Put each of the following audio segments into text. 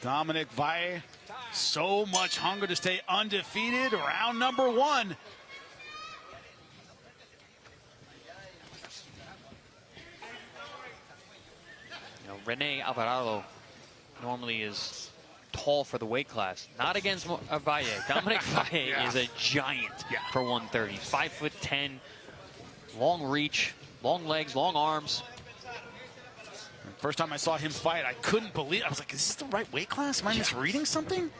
Dominic Valle, so much hunger to stay undefeated. Round number 1. You know, Rene Alvarado normally is tall for the weight class. Not against Valle. Dominic Valle is a giant for 130. 5'10", long reach, long legs, long arms. First time I saw him fight, I couldn't believe it. I was like, is this the right weight class? Am I misreading something?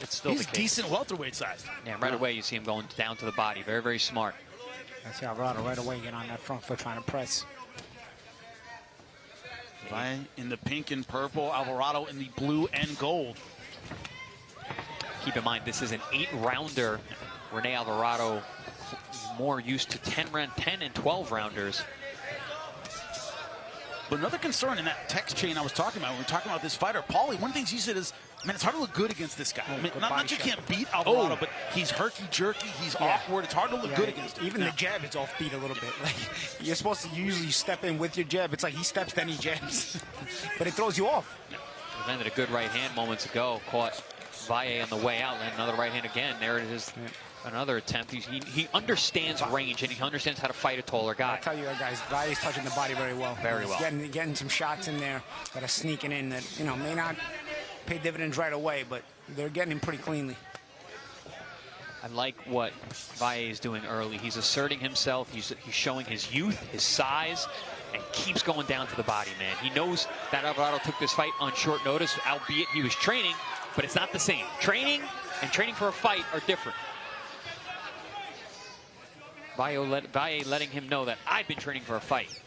It's still He's decent welterweight size. Yeah, right away you see him going down to the body. Very, very smart. I see Alvarado right away get on that front foot trying to press. Valle in the pink and purple, Alvarado in the blue and gold. Keep in mind, this is an 8-rounder. Rene Alvarado more used to 10 and 12 rounders. But another concern in that text chain I was talking about, when we were talking about this fighter, Paulie, one of the things you said is, man, it's hard to look good against this guy. I mean, not that you can't beat Alvarado, but he's herky-jerky, he's awkward. It's hard to look good against him. Even the jab is offbeat a little bit. Like, you're supposed to usually step in with your jab. It's like he steps, then he jabs. But it throws you off. Landed a good right hand moments ago. Caught Valle on the way out. Landed another right hand again. There it is. Another attempt. He understands range, and he understands how to fight a taller guy. I tell you guys, Valle's touching the body very well. Very well. Getting some shots in there that are sneaking in that, you know, may not pay dividends right away, but they're getting him pretty cleanly. I like what Valle is doing early. He's asserting himself. He's showing his youth, his size, and keeps going down to the body, man. He knows that Alvarado took this fight on short notice, albeit he was training, but it's not the same. Training and training for a fight are different. Valle letting him know that I've been training for a fight.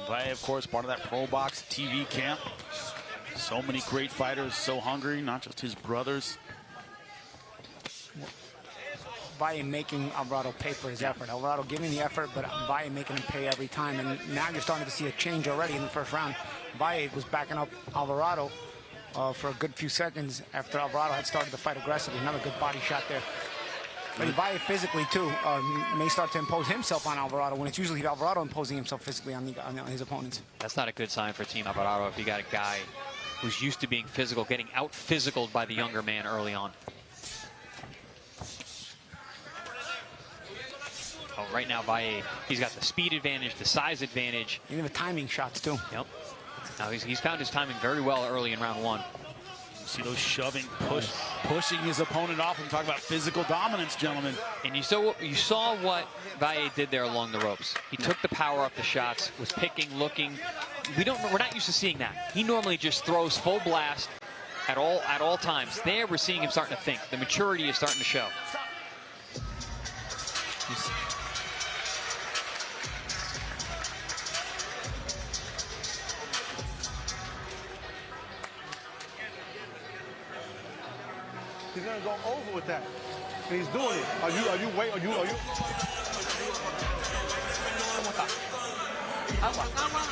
Valle, of course, part of that ProBox TV camp. So many great fighters, so hungry, not just his brothers. Valle making Alvarado pay for his effort. Alvarado giving the effort, but Valle making him pay every time. And now you're starting to see a change already in the first round. Valle was backing up Alvarado for a good few seconds after Alvarado had started the fight aggressively. Another good body shot there. But Valle physically, too, may start to impose himself on Alvarado when it's usually Alvarado imposing himself physically on his opponents. That's not a good sign for Team Alvarado if you got a guy who's used to being physical, getting out-physicaled by the younger man early on. Oh, right now, Valle, he's got the speed advantage, the size advantage. Even the timing shots, too. Yep. Now, he's found his timing very well early in round 1. See those shoving, pushing his opponent off. And talk about physical dominance, gentlemen. And you saw what Valle did there along the ropes. He took the power off the shots, was picking, looking. We're not used to seeing that. He normally just throws full blast at all times. There, we're seeing him starting to think. The maturity is starting to show. He's gonna go over with that. And he's doing it. Are you? Wait, are you?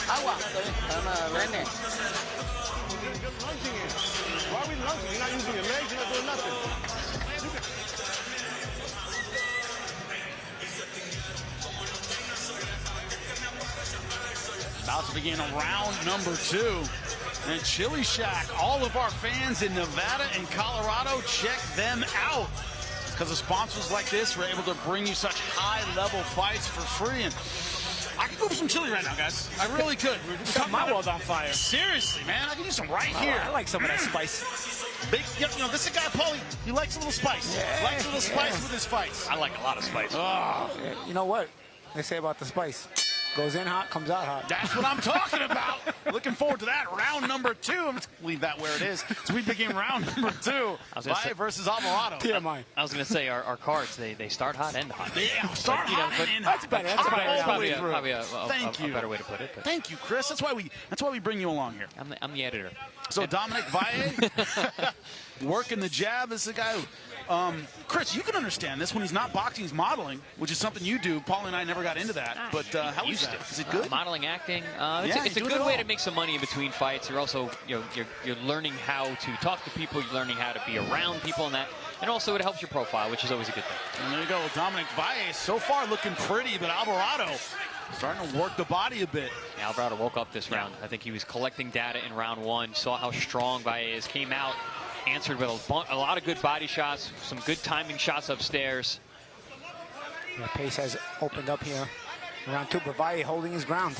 Agua. Rene. You're lunging in. Why are we lunging? You're not using your legs, you're not doing nothing. About to begin round number 2. And Chili Shack, all of our fans in Nevada and Colorado, check them out. Because of sponsors like this, we're able to bring you such high-level fights for free. And I could go for some chili right now, guys. I really could. My world's on fire. Seriously, man. I can do some right here. I like some of that spice. Big, you know, this is a guy, Paulie, he likes a little spice. Likes a little spice with his fights. I like a lot of spice. Oh. You know what they say about the spice? Goes in hot, comes out hot. That's what I'm talking about. Looking forward to that. Round number 2. Let's leave that where it is. So we begin round number 2. Valle versus Alvarado. TMI. I was going to say our cards, they start hot, end hot. Yeah, start hot and end hot. That's better. That's probably a better way to put it. But Thank you, Chris. That's why we bring you along here. I'm the editor. So Dominic Valle working the jab. This is a guy who, Chris, you can understand this when he's not boxing, he's modeling, which is something you do. Paul and I never got into that. But how is that? Is it good? Modeling, acting. It's a good way to make some money in between fights. You're also, you're learning how to talk to people. You're learning how to be around people and that. And also it helps your profile, which is always a good thing. And there you go. Dominic Valle so far looking pretty, but Alvarado Starting to work the body a bit. Alvarado woke up this round. I think he was collecting data in round 1, saw how strong Valle is, came out, answered with a lot of good body shots, some good timing shots upstairs. Yeah, pace has opened up here in round 2, but Valle holding his ground.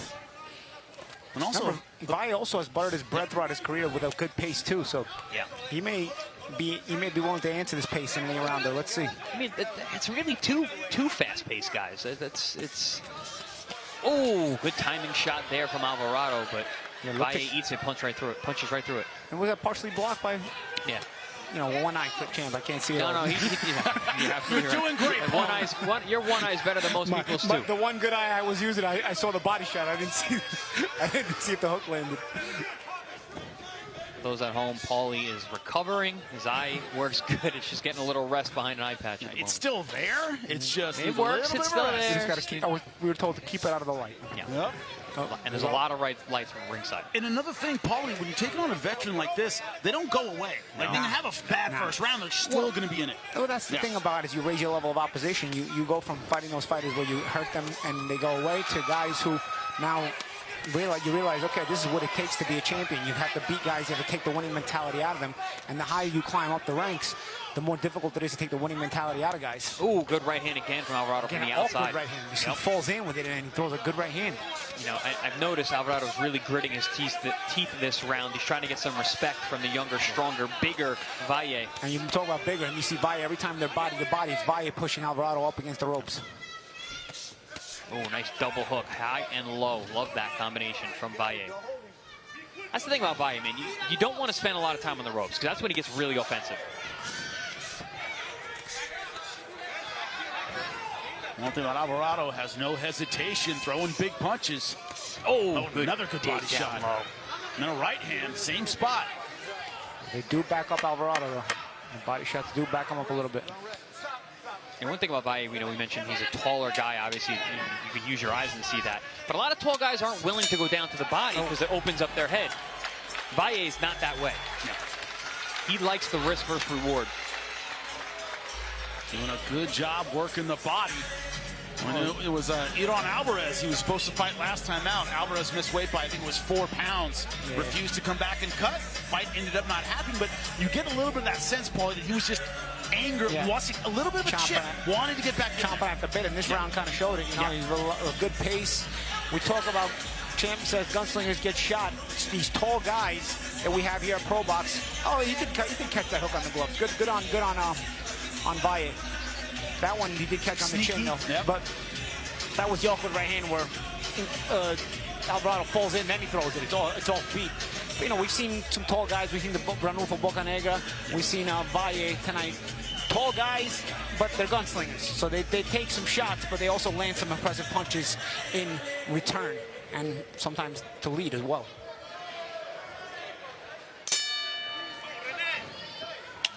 And also, Valle also has buttered his bread throughout his career with a good pace too, so yeah, he may be willing to answer this pace in any rounder. Let's see. I mean, it's really two fast-paced guys. Oh, good timing shot there from Alvarado, but Yeah, Valle eats it, punches right through it. And was that partially blocked by, Yeah. you know, one eye quick champ? I can't see it. No, all. you're doing great, Paul. Your one eye's better than most people's too. The one good eye I was using, I saw the body shot. I didn't see if the hook landed. Those at home, Paulie is recovering. His eye works good. It's just getting a little rest behind an eye patch. At the it's still there. It's just It works. It's still You there. just gotta keep, we were told to keep it out of the light. Yeah. Yep. And there's a lot of lights from ringside. And another thing, Paulie, when you're taking on a veteran like this, they don't go away. Like, they can have a bad first round, they're still going to be in it. Well, that's the thing about it, is you raise your level of opposition. You go from fighting those fighters where you hurt them and they go away to guys who now realize, okay, this is what it takes to be a champion. You have to beat guys, you have to take the winning mentality out of them. And the higher you climb up the ranks, the more difficult it is to take the winning mentality out of guys. Ooh, good right hand again from Alvarado from the outside. Awkward right hand. He falls in with it and he throws a good right hand. You know, I've noticed Alvarado's really gritting his teeth this round. He's trying to get some respect from the younger, stronger, bigger Valle. And you talk about bigger, and you see Valle, every time they're body to body, it's Valle pushing Alvarado up against the ropes. Oh, nice double hook, high and low. Love that combination from Valle. That's the thing about Valle, man. You don't want to spend a lot of time on the ropes, because that's when he gets really offensive. One thing about Alvarado, has no hesitation throwing big punches. Oh, another good body shot. Low. And then a right hand, same spot. They do back up Alvarado, though. The body shots do back him up a little bit. And one thing about Valle, you know, we mentioned he's a taller guy. Obviously, you can use your eyes and see that. But a lot of tall guys aren't willing to go down to the body because it opens up their head. Valle is not that way. No. He likes the risk versus reward. Doing a good job working the body. When it was Iran Alvarez, he was supposed to fight last time out. Alvarez missed weight by, I think it was 4 pounds. Yeah. Refused to come back and cut. Fight ended up not happening, but you get a little bit of that sense, Paul, that he was just angry, watching a little bit of a chip, wanted to get back in chomping at the bit, and this round kind of showed it. You know, he's a good pace. We talk about, Champ says gunslingers get shot. These tall guys that we have here at ProBox. Oh, he did catch that hook on the gloves. Good on Valle. That one he did catch on the chin, though. Yep. But that was the awkward right hand where Alvarado falls in, then he throws it. It's off beat. But, you know, we've seen some tall guys. We've seen the Ranulfo Bocanegra. We've seen Valle tonight. Tall guys, but they're gunslingers. So they take some shots, but they also land some impressive punches in return, and sometimes to lead as well.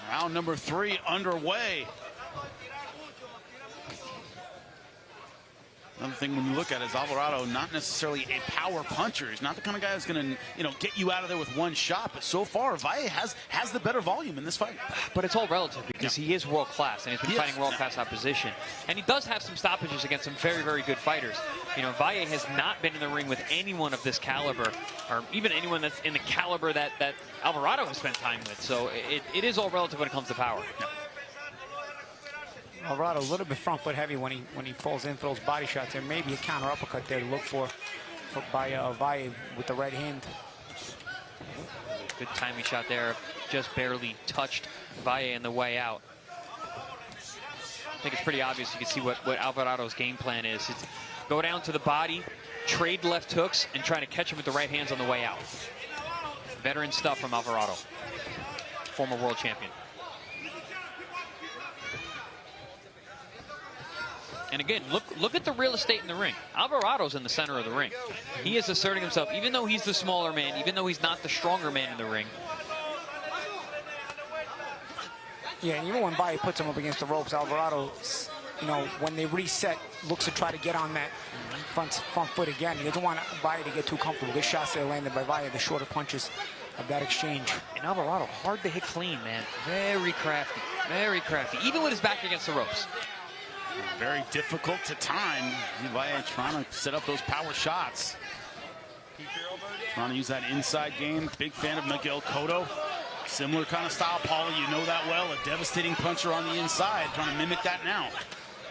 Round number 3 underway. Another thing when you look at it is Alvarado, not necessarily a power puncher. He's not the kind of guy who's going to, get you out of there with one shot. But so far, Valle has the better volume in this fight. But it's all relative because he is world class and he's been fighting world class opposition. And he does have some stoppages against some very, very good fighters. You know, Valle has not been in the ring with anyone of this caliber, or even anyone that's in the caliber that Alvarado has spent time with. So it is all relative when it comes to power. Alvarado a little bit front foot heavy when he falls in for those body shots. There may be a counter uppercut there to look for by Valle with the right hand. Good timing shot there. Just barely touched Valle on the way out. I think it's pretty obvious. You can see what Alvarado's game plan is. It's go down to the body, trade left hooks, and try to catch him with the right hands on the way out. Veteran stuff from Alvarado, former world champion. And again, look at the real estate in the ring. Alvarado's in the center of the ring. He is asserting himself, even though he's the smaller man, even though he's not the stronger man in the ring. Yeah, and even when Valle puts him up against the ropes, Alvarado, you know, when they reset, looks to try to get on that front foot again. He doesn't want Valle to get too comfortable. Good shots there landed by Valle, the shorter punches of that exchange. And Alvarado, hard to hit clean, man. Very crafty, even with his back against the ropes. Very difficult to time. Valle trying to set up those power shots. Trying to use that inside game. Big fan of Miguel Cotto. Similar kind of style, Paulie, you know that well. A devastating puncher on the inside. Trying to mimic that now.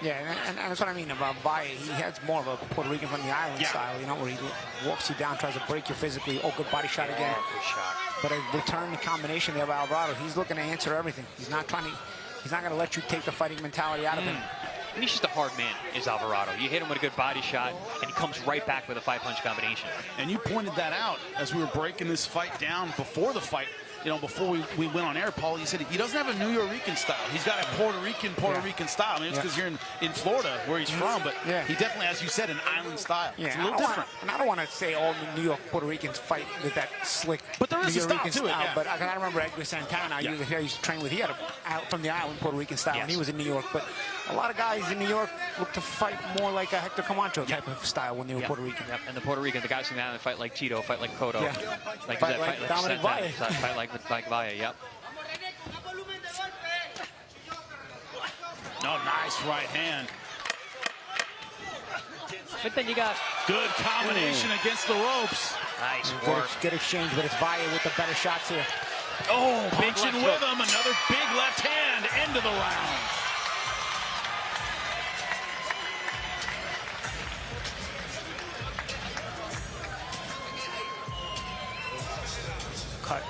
Yeah, and that's what I mean about Valle. He has more of a Puerto Rican from the island style, you know, where he walks you down, tries to break you physically. Oh, good body shot again. Good shot. But a return combination there by Alvarado. He's looking to answer everything. He's not going to let you take the fighting mentality out of him. And he's just a hard man, is Alvarado. You hit him with a good body shot, and he comes right back with a 5-punch combination. And you pointed that out as we were breaking this fight down before the fight. You know, before we went on air, Paul, you said he doesn't have a New Yorker style. He's got a Puerto Rican style. I mean, it's because you're in Florida, where he's from, but he definitely, as you said, an island style. Yeah, it's a little different. And I don't want to say all New York Puerto Ricans fight with that slick but there is New a style Rican to it, But I remember Edgar Santana, I used to train with. He had from the island Puerto Rican style, and he was in New York. But a lot of guys in New York look to fight more like a Hector Camacho type of style when they were Puerto Rican. And the Puerto Rican, the guys from the island fight like Tito, fight like Cotto, fight like Dominic Valle. Fight like Valle, yep. No, nice right hand. But then you got good combination against the ropes. Nice work. Good exchange, but it's Valle with the better shots here. Oh, pinching with him. Another big left hand. End of the round. Cut.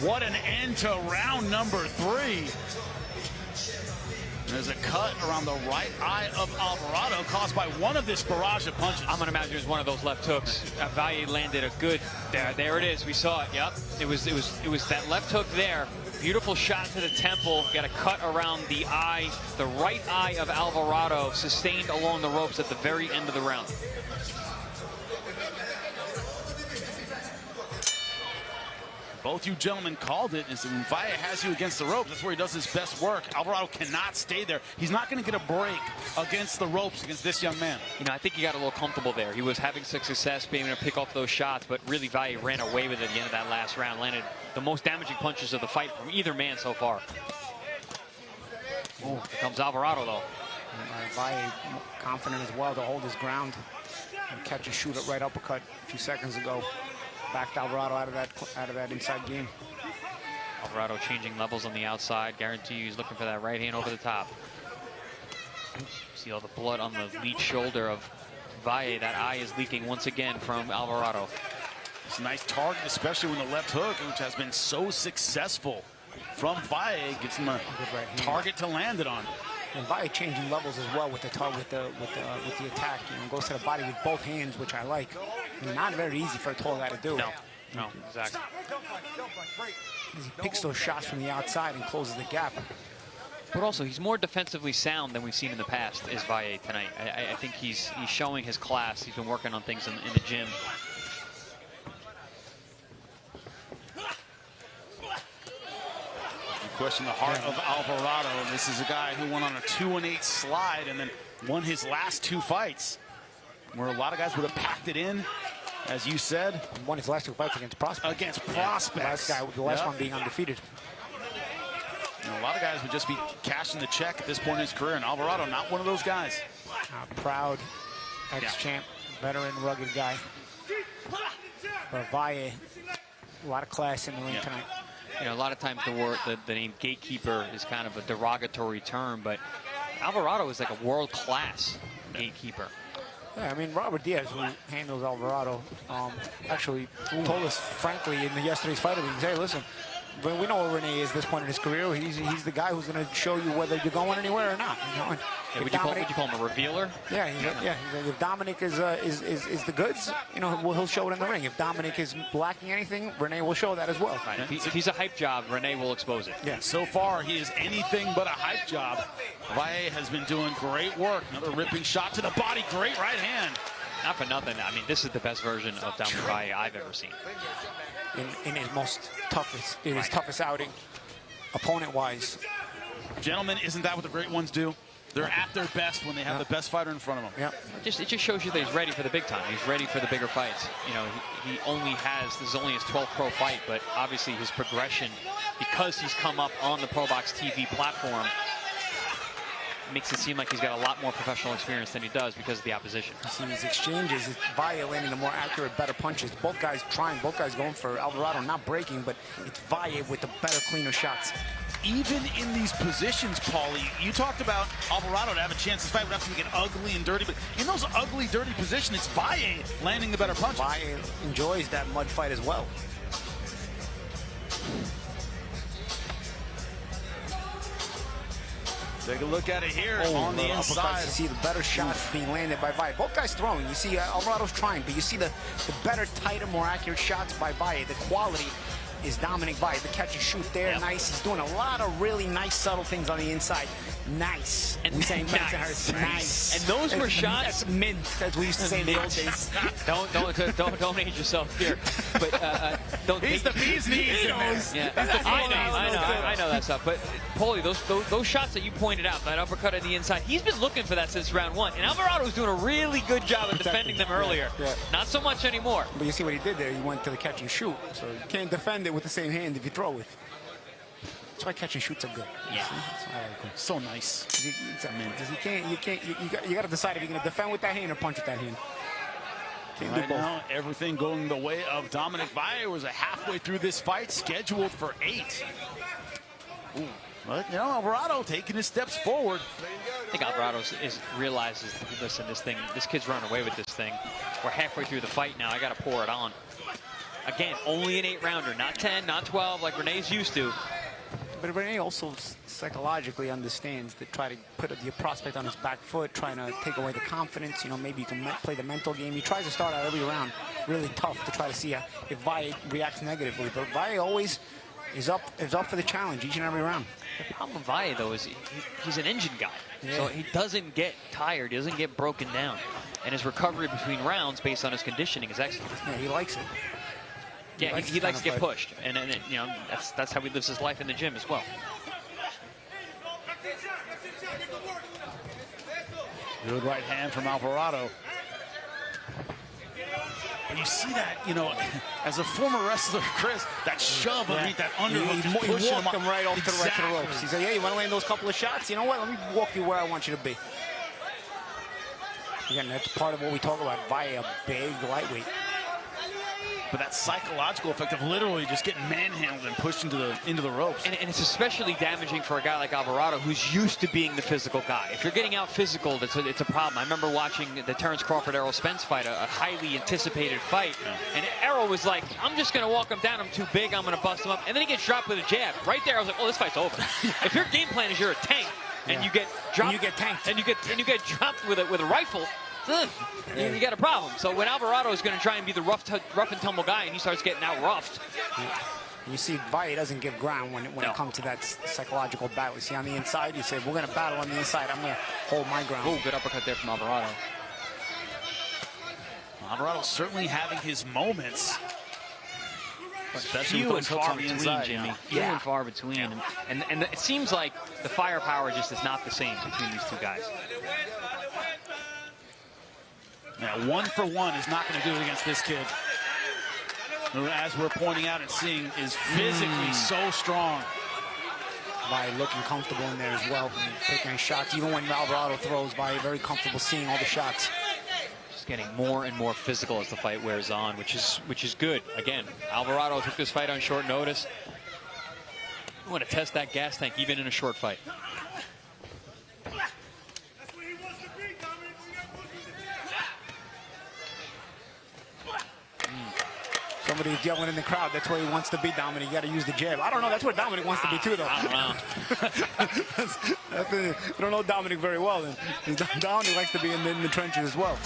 What an end to round number 3. There's a cut around the right eye of Alvarado caused by one of this barrage of punches. I'm going to imagine it was one of those left hooks. Valle landed a good, there it is. We saw it, yep. It was that left hook there. Beautiful shot to the temple. Got a cut around the eye, the right eye of Alvarado, sustained along the ropes at the very end of the round. Both you gentlemen called it. Is when Valle has you against the ropes, that's where he does his best work. Alvarado cannot stay there. He's not going to get a break against the ropes against this young man. You know, I think he got a little comfortable there. He was having success being able to pick off those shots, but really Valle ran away with it at the end of that last round. Landed the most damaging punches of the fight from either man so far. Oh, here comes Alvarado, though. Valle confident as well to hold his ground and catch a shoot right uppercut a few seconds ago. Backed Alvarado out of that inside game. Alvarado changing levels on the outside. Guarantee you he's looking for that right hand over the top. See all the blood on the lead shoulder of Valle. That eye is leaking once again from Alvarado. It's a nice target, especially when the left hook, which has been so successful from Valle, gives him a target to land it on. And Valle changing levels as well with the attack. You know, goes to the body with both hands, which I like. Not very easy for a tall guy to do. No, exactly. He picks those shots from the outside and closes the gap. But also, he's more defensively sound than we've seen in the past, is Valle tonight. I think he's showing his class. He's been working on things in the gym. Question the heart of Alvarado. This is a guy who went on a 2-8 slide and then won his last 2 fights, where a lot of guys would have packed it in, as you said. He won his last 2 fights against Prospects. The last one being undefeated. And a lot of guys would just be cashing the check at this point in his career, and Alvarado, not one of those guys. Proud ex-champ, veteran, rugged guy. But Valle, a lot of class in the ring tonight. You know, a lot of times the name gatekeeper is kind of a derogatory term, but Alvarado is like a world-class gatekeeper. Yeah, I mean, Robert Diaz, who handles Alvarado, actually told us frankly in yesterday's fight, he said, hey, listen, we know where Rene is at this point in his career. He's the guy who's going to show you whether you're going anywhere or not. You know? Would you call him a revealer? Yeah, if Dominic is the goods, you know, he'll show it in the ring. If Dominic is lacking anything, Rene will show that as well. Right. If he's a hype job, Rene will expose it. Yeah. So far, he is anything but a hype job. Valle has been doing great work. Another ripping shot to the body. Great right hand. Not for nothing. I mean, this is the best version of Dominic Valle I've ever seen. In his toughest outing, opponent-wise. Gentlemen, isn't that what the great ones do? They're at their best when they have the best fighter in front of them. Yeah. It just shows you that he's ready for the big time. He's ready for the bigger fights. You know, this is only his 12th pro fight, but obviously his progression, because he's come up on the ProBox TV platform, makes it seem like he's got a lot more professional experience than he does because of the opposition. You see these exchanges, it's Valle landing the more accurate, better punches. Both guys trying, both guys going for Alvarado, not breaking, but it's Valle with the better, cleaner shots. Even in these positions, Paulie, you talked about Alvarado to have a chance to fight would have to get ugly and dirty, but in those ugly, dirty positions, it's Valle landing the better punches. Valle enjoys that mud fight as well. Take a look at it here on the inside. You see the better shots being landed by Valle. Both guys throwing. You see Alvarado's trying, but you see the better, tighter, more accurate shots by Valle. The quality is Dominic Valle. The catch and shoot there, nice. He's doing a lot of really nice, subtle things on the inside. Nice. And we saying nice. And those were shots. That's mint, as we used to say in the old days. don't age yourself here. But don't. He's the bee's knees in there. Yeah, I know that stuff. But Paulie, those shots that you pointed out, that uppercut on the inside, he's been looking for that since round one. And Alvarado's doing a really good job of defending them earlier. Yeah. Not so much anymore. But you see what he did there. He went to the catch and shoot. So you can't defend it with the same hand if you throw with. That's why catch and shoots are good. Yeah. That's why I like them. So nice. You got to decide if you're going to defend with that hand or punch with that hand. Can't do Right both. now, everything going the way of Dominic Valle. Was halfway through this fight, scheduled for 8. Ooh. But, you know, Alvarado taking his steps forward. I think Alvarado realizes, listen, this kid's running away with this thing. We're halfway through the fight now. I got to pour it on. Again, only an 8-rounder, not 10, not 12, like Rene's used to. But Rene also psychologically understands to try to put the prospect on his back foot, trying to take away the confidence. You know, maybe you can play the mental game. He tries to start out every round really tough to try to see if Valle reacts negatively. But Valle always is up for the challenge each and every round. The problem with Valle, though, is he's an engine guy. Yeah. So he doesn't get tired, he doesn't get broken down. And his recovery between rounds, based on his conditioning, is excellent. Yeah, he likes it. Yeah, he likes to get pushed, and you know that's how he lives his life in the gym as well. Good right hand from Alvarado. And you see that, you know, as a former wrestler, Chris, that shove underneath that underhook. He walked him right off to the right to the ropes. He said, "Yeah, you want to land those couple of shots? You know what? Let me walk you where I want you to be." Again, that's part of what we talk about. Valle, a big lightweight. But that psychological effect of literally just getting manhandled and pushed into the ropes. And it's especially damaging for a guy like Alvarado, who's used to being the physical guy. If you're getting out physical, it's a problem. I remember watching the Terrence Crawford-Errol Spence fight, a highly anticipated fight. Yeah. And Errol was like, I'm just going to walk him down. I'm too big. I'm going to bust him up. And then he gets dropped with a jab. Right there, I was like, oh, this fight's over. If your game plan is you're a tank and you get dropped, and you get tanked, and you get dropped with a rifle, you got a problem. So when Alvarado is going to try and be the rough and tumble guy, and he starts getting out roughed. You see, Valle doesn't give ground when it comes to that psychological battle. You see, on the inside, you say, we're going to battle on the inside. I'm going to hold my ground. Oh, good uppercut there from Alvarado. Alvarado's certainly having his moments. Especially few with and those hooks far on the between, inside, Jimmy. Few and far between. And it seems like the firepower just is not the same between these two guys. Now, 1 for 1 is not going to do it against this kid, who, as we're pointing out and seeing, is physically so strong. Valle looking comfortable in there as well, taking shots. Even when Alvarado throws, Valle very comfortable seeing all the shots. Just getting more and more physical as the fight wears on, which is good. Again, Alvarado took this fight on short notice. You want to test that gas tank even in a short fight. Somebody's yelling in the crowd. That's where he wants to be, Dominic. You got to use the jab. I don't know. That's where Dominic wants to be, too, though. I don't know. You don't know Dominic very well. And Dominic likes to be in the trenches as well.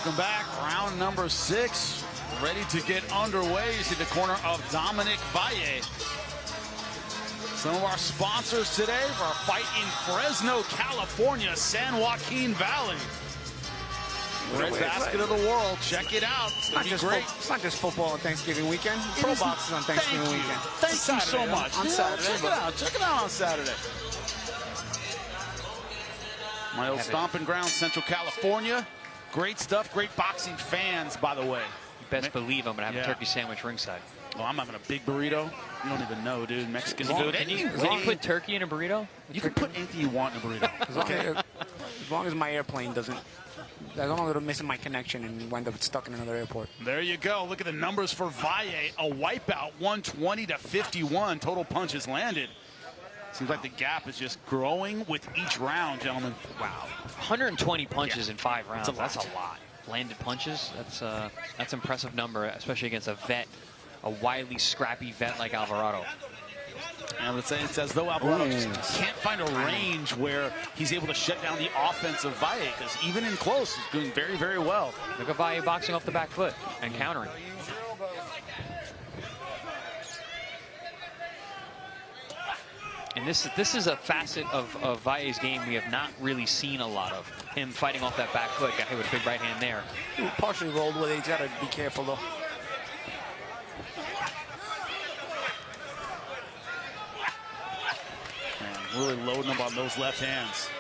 Welcome back. Round number 6. Ready to get underway. You see the corner of Dominic Valle. Some of our sponsors today for our fight in Fresno, California, San Joaquin Valley. Red basket of the world. Check it out. It's Not just great. it's not just football on Thanksgiving weekend. ProBox is on Thanksgiving weekend. Thank you so much. On Saturday. Check it out. Check it out on Saturday. My old stomping ground, Central California. Great stuff. Great boxing fans, by the way. You best believe I'm going to have a turkey sandwich ringside. Oh, I'm having a big burrito. You don't even know, dude. Mexican food. Can you put turkey in a burrito? You can put anything you want in a burrito. As long as my airplane doesn't, as long as I'm missing my connection and wind up stuck in another airport. There you go. Look at the numbers for Valle. A wipeout, 120 to 51. Total punches landed. Seems like the gap is just growing with each round, gentlemen. Wow. 120 punches in 5 rounds. That's a lot. Landed punches. That's impressive number, especially against a vet, a wily, scrappy vet like Alvarado. And it's as though Alvarado can't find a range where he's able to shut down the offense of Valle, because even in close, he's doing very, very well. Look at Valle boxing off the back foot and countering. And this is a facet of Valle's game we have not really seen a lot of. Him fighting off that back foot, got hit with a big right hand there. He partially rolled with it. He's got to be careful, though. Really loading up on those left hands.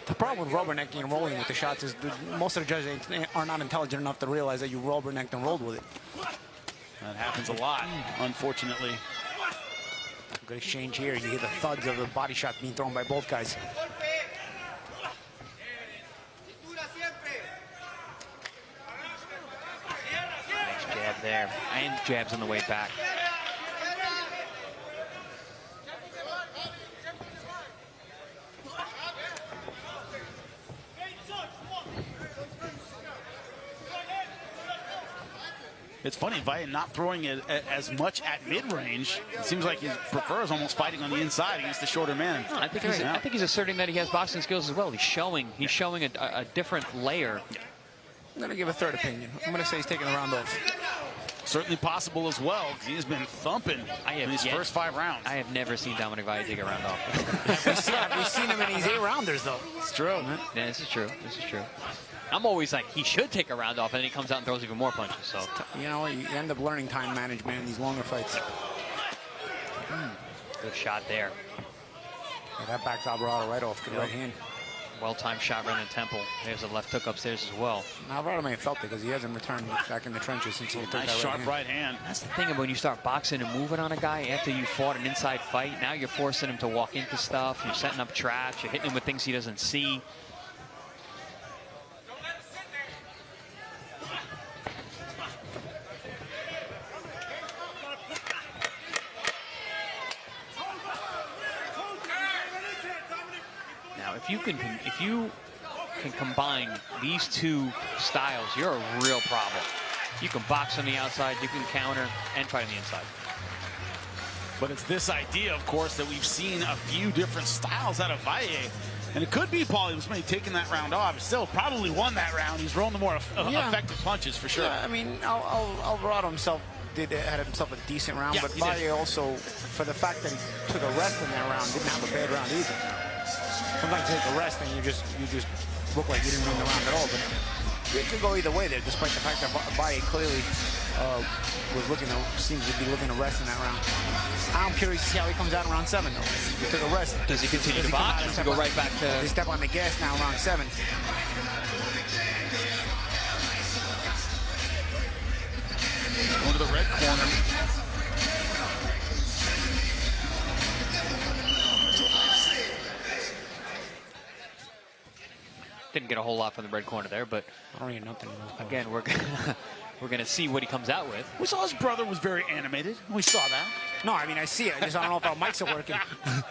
The problem with rubbernecking and rolling with the shots is most of the judges are not intelligent enough to realize that you rubbernecked and rolled with it. That happens a lot, unfortunately. Good exchange here. You hear the thuds of the body shot being thrown by both guys. Nice jab there. And jabs on the way back. It's funny, Valle not throwing it as much at mid-range. It seems like he prefers almost fighting on the inside against the shorter man. I think he's asserting that he has boxing skills as well. He's showing a different layer. I'm going to give a third opinion. I'm going to say he's taking the round off. Certainly possible as well. He has been thumping in his first 5 rounds. I have never seen Dominic Valle take a round off. Have we seen him in these 8-rounders, though? It's true. Yeah, this is true. This is true. I'm always like, he should take a round off, and then he comes out and throws even more punches. So, you know, you end up learning time management in these longer fights. Good shot there. Yeah, that backs Alvarado right off. Good right hand. Well-timed shot right in the temple. There's a left hook upstairs as well. Alvarado may have felt it because he hasn't returned back in the trenches since he took that sharp right hand. That's the thing about when you start boxing and moving on a guy after you fought an inside fight. Now you're forcing him to walk into stuff. You're setting up traps. You're hitting him with things he doesn't see. If you can combine these two styles, you're a real problem. You can box on the outside, you can counter, and fight on the inside. But it's this idea, of course, that we've seen a few different styles out of Valle. And it could be Paulie was maybe taking that round off. He still probably won that round. He's rolling the more effective punches for sure. Yeah, I mean, Alvarado himself had himself a decent round, but Valle also, for the fact that he took a rest in that round, didn't have a bad round either. Sometimes you take a rest and you just look like you didn't win the round at all. But it could go either way there, despite the fact that Valle clearly seems to be looking to rest in that round. I'm curious to see how he comes out in round 7, though. He took a rest. Does he continue to box? Does he go right back to... They step on the gas now, round 7. Going to the red corner. Didn't get a whole lot from the red corner there, but I don't hear nothing. Again, we're gonna see what he comes out with. We saw his brother was very animated. We saw that. No, I mean, I see it. I don't know if our mics are working.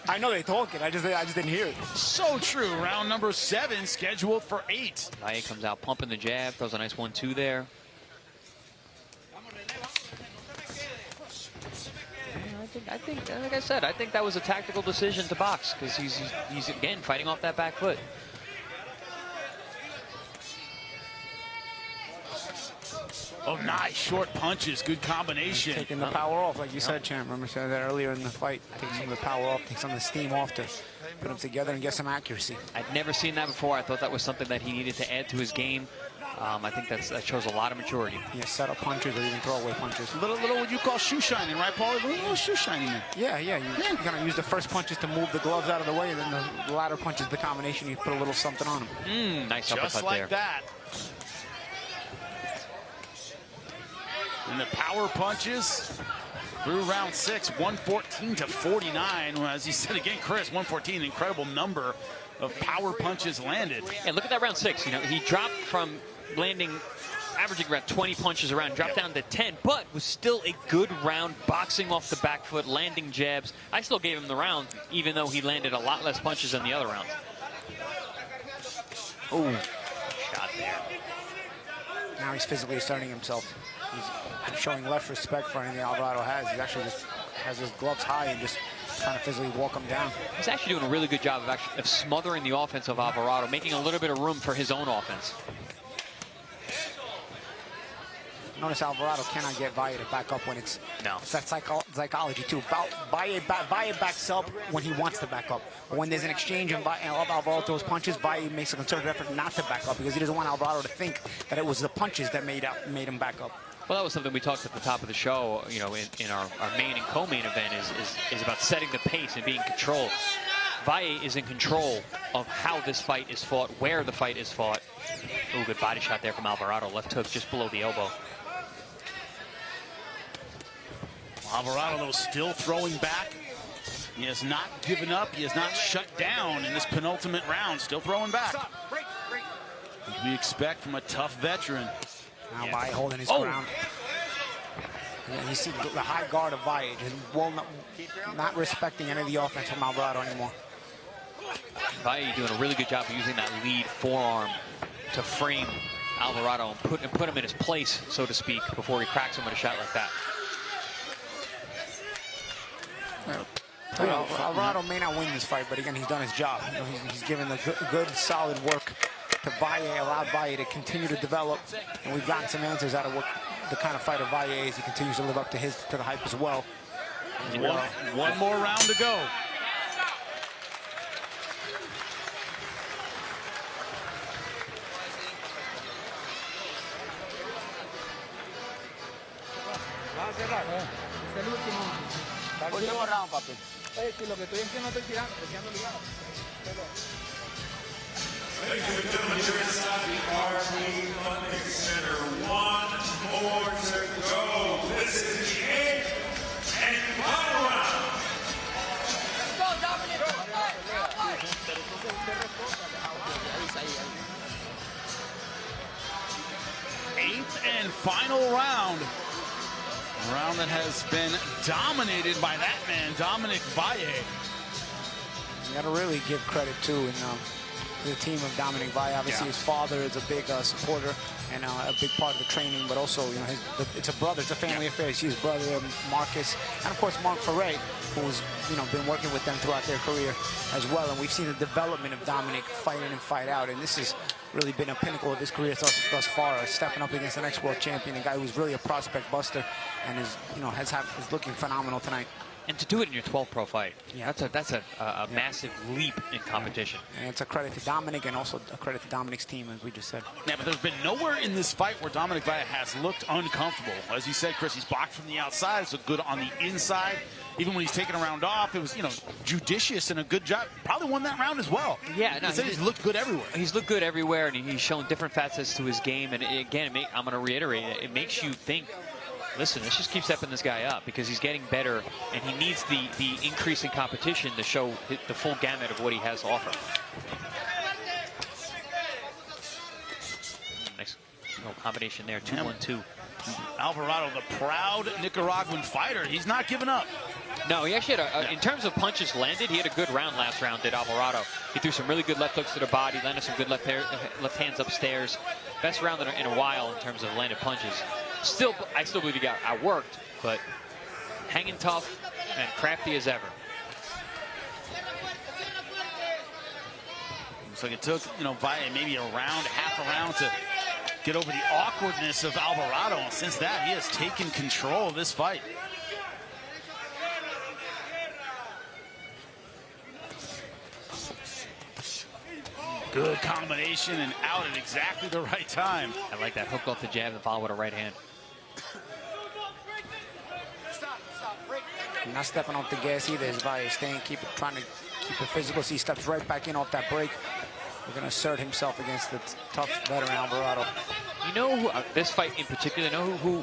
I know they're talking. I just didn't hear it. So true. Round number 7 scheduled for 8. Valle comes out pumping the jab, throws a nice 1-2 there. I think, like I said, I think that was a tactical decision to box because he's again fighting off that back foot. Oh, nice short punches. Good combination. Taking the power off, like you said, Champ. Remember I said that earlier in the fight. Take some of the power off, take some of the steam off to put them together and get some accuracy. I'd never seen that before. I thought that was something that he needed to add to his game. I think that shows a lot of maturity. Yeah, set up punches or even throwaway punches. Little what you call shoe shining, right, Paul? A little shoe shining there. Yeah. You're gonna use the first punches to move the gloves out of the way, and then the latter punches, the combination, you put a little something on them. Nice Just uppercut like there. that. And the power punches through round 6, 114 to 49. As he said again, Chris, 114, incredible number of power punches landed. And look at that round 6. You know, he dropped from averaging around 20 punches around, dropped down to 10, but was still a good round, boxing off the back foot, landing jabs. I still gave him the round, even though he landed a lot less punches than the other rounds. Oh, shot there. Now he's physically asserting himself. He's showing less respect for anything Alvarado has. He actually just has his gloves high and just trying to physically walk him down. He's actually doing a really good job of smothering the offense of Alvarado, making a little bit of room for his own offense. Notice Alvarado cannot get Valle to back up when it's that psychology too. Valle backs up when he wants to back up. But when there's an exchange and Alvarado throws punches, Valle makes a concerted effort not to back up because he doesn't want Alvarado to think that it was the punches that made him back up. Well, that was something we talked at the top of the show, you know, in our main and co-main event is about setting the pace and being in control. Valle is in control of how this fight is fought, where the fight is fought. Ooh, good body shot there from Alvarado. Left hook just below the elbow. Alvarado, though, still throwing back. He has not given up. He has not shut down in this penultimate round. Still throwing back. As we expect from a tough veteran. Now Valle holding his ground. And you see the high guard of Valle, just not respecting any of the offense from Alvarado anymore. Valle doing a really good job of using that lead forearm to frame Alvarado and put him in his place, so to speak, before he cracks him with a shot like that. Alvarado may not win this fight, but again, he's done his job. You know, he's given the good, solid work to Valle, allowed Valle to continue to develop, and we've gotten some answers out of what the kind of fighter Valle is. He continues to live up to the hype as well. One more round to go. Último round, papi. Ladies and gentlemen, here inside the RV Funding Center, one more to go. This is the 8th and final round. Go, Dominic! Eighth and final round. A round that has been dominated by that man, Dominic Valle. You got to really give credit to the team of Dominic Valle. Obviously, his father is a big supporter and a big part of the training, but also, you know, it's a brother, it's a family affair. He's his brother, Marcus, and of course, Mark Ferre, who's, you know, been working with them throughout their career as well. And we've seen the development of Dominic fight in and fight out, and this has really been a pinnacle of his career thus far, stepping up against the next world champion, a guy who's really a prospect buster and is, you know, is looking phenomenal tonight. And to do it in your 12th pro fight, that's a massive leap in competition. And it's a credit to Dominic and also a credit to Dominic's team, as we just said. Yeah, but there's been nowhere in this fight where Dominic Valle has looked uncomfortable. As you said, Chris, he's blocked from the outside, so good on the inside. Even when he's taking a round off, it was, you know, judicious and a good job. Probably won that round as well. Yeah, no, he's looked good everywhere. He's looked good everywhere, and he's shown different facets to his game. And again, I'm going to reiterate, it makes you think, listen, let's just keep stepping this guy up because he's getting better, and he needs the increase in competition to show the full gamut of what he has to offer. Nice little combination there, 2-1-2. Alvarado, the proud Nicaraguan fighter, he's not giving up. No, he actually had in terms of punches landed, he had a good round last round, did Alvarado. He threw some really good left hooks to the body, landed some good left hands upstairs. Best round in a while in terms of landed punches. I still believe he got outworked, but hanging tough and crafty as ever. Looks like it took, you know, Valle maybe half a round to get over the awkwardness of Alvarado. And since that, he has taken control of this fight. Good combination and out at exactly the right time. I like that hook off the jab and follow with a right hand. Not stepping off the gas either. Is Valle trying to keep it physical. So he steps right back in off that break. We're going to assert himself against the tough veteran Alvarado. You know who, this fight in particular, you know who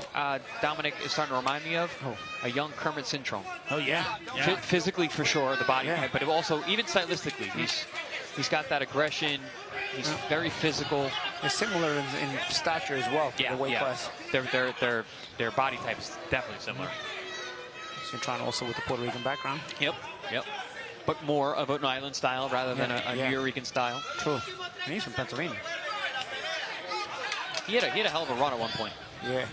Dominic is starting to remind me of? Oh. A young Kermit Cintron. Oh, yeah. Physically, for sure, the body type, but also even stylistically. He's got that aggression. He's very physical. They're similar in stature as well for the weight class. Their body type is definitely similar. Cintron also with the Puerto Rican background. Yep. But more of an island style rather than a New Rican style. True. And he's from Pennsylvania. He had a hell of a run at one point. Yeah.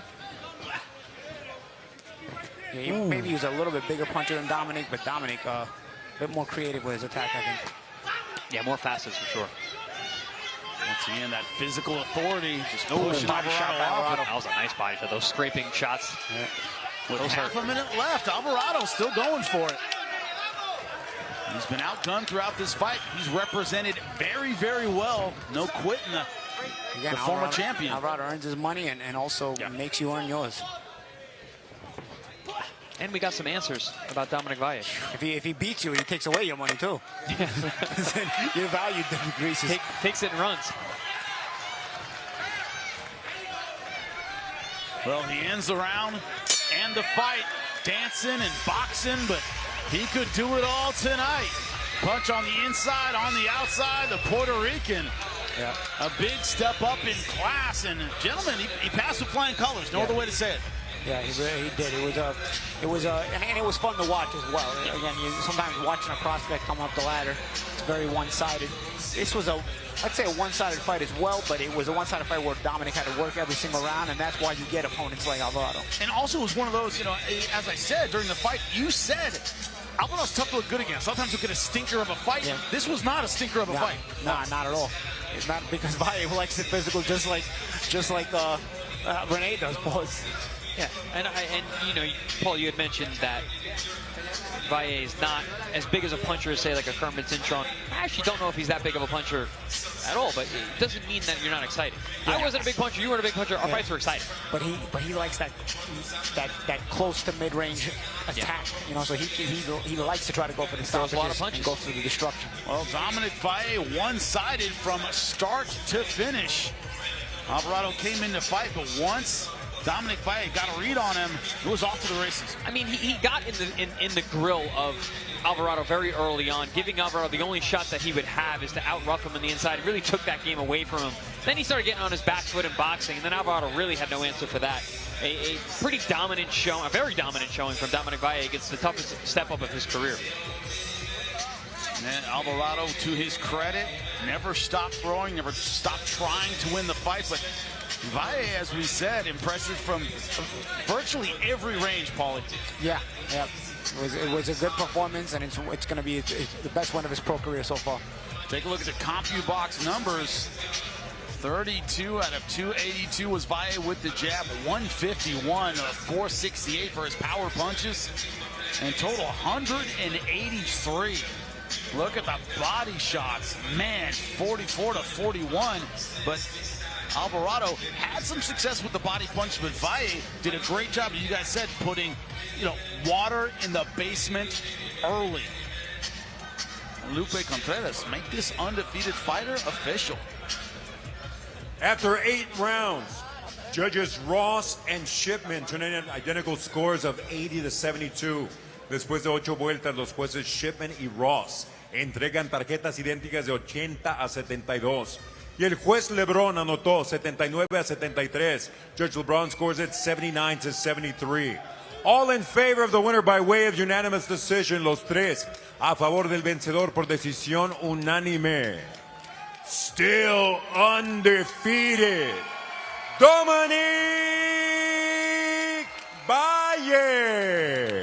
Maybe he was a little bit bigger puncher than Dominic, but Dominic a bit more creative with his attack, I think. Yeah, more fastest for sure. Once again, that physical authority just pushing body shot by Alvarado off. That was a nice body shot. Those scraping shots. Yeah. With half a minute left, Alvarado still going for it. He's been outgunned throughout this fight. He's represented very, very well. No quitting the former champion. Alvarado earns his money and also makes you earn yours. And we got some answers about Dominic Valle. If he beats you, he takes away your money too. Your value decreases. Takes it and runs. Well, he ends the round and the fight, dancing and boxing, but he could do it all tonight. Punch on the inside, on the outside, the Puerto Rican. Yeah. A big step up in class, and gentlemen, he passed with flying colors. No other way to say it. Yeah, he did. And it was fun to watch as well. Again, sometimes watching a prospect come up the ladder, it's very one-sided. This was I'd say a one-sided fight as well, but it was a one-sided fight where Dominic had to work every single round, and that's why you get opponents like Alvarado. And also it was one of those, as I said during the fight, you said Alvarado's tough to look good against. Sometimes you'll get a stinker of a fight. Yeah. This was not a stinker of a fight. Nah, not at all. It's not because Valle likes it physical, just like Rene does, boys. Yeah, and Paul, you had mentioned that Valle is not as big as a puncher as, say, like a Kermit Cintron. I actually don't know if he's that big of a puncher at all, but it doesn't mean that you're not excited. Yeah. I wasn't a big puncher, you weren't a big puncher, our fights were exciting. But he likes that close to mid-range attack, so he likes to try to go for the stoppages, a lot of punches, and go through the destruction. Well, Dominic Valle one-sided from start to finish. Alvarado came in to fight, but once Dominic Valle got a read on him, it was off to the races. I mean, he got in the grill of Alvarado very early on, giving Alvarado the only shot that he would have is to out-rough him on the inside. It really took that game away from him. Then he started getting on his back foot and boxing, and then Alvarado really had no answer for that. A pretty dominant showing, a very dominant showing from Dominic Valle against the toughest step-up of his career. And Alvarado, to his credit, never stopped throwing, never stopped trying to win the fight, but Valle, as we said, impressive from virtually every range, Paulie. Yeah. It was a good performance, and it's going to be the best one of his pro career so far. Take a look at the CompuBox numbers. 32 out of 282 was Valle with the jab. 151 of 468 for his power punches. And total 183. Look at the body shots. Man, 44 to 41. But Alvarado had some success with the body punch, but Valle did a great job, you guys said, putting, water in the basement early. Lupe Contreras make this undefeated fighter official. After 8 rounds, judges Ross and Shipman turning in identical scores of 80 to 72. Después de 8 vueltas, los jueces Shipman y Ross entregan tarjetas idénticas de 80 a 72. Y el juez LeBron anotó 79 a 73. Judge LeBron scores it 79 to 73. All in favor of the winner by way of unanimous decision. Los tres a favor del vencedor por decisión unánime. Still undefeated, Dominic Valle.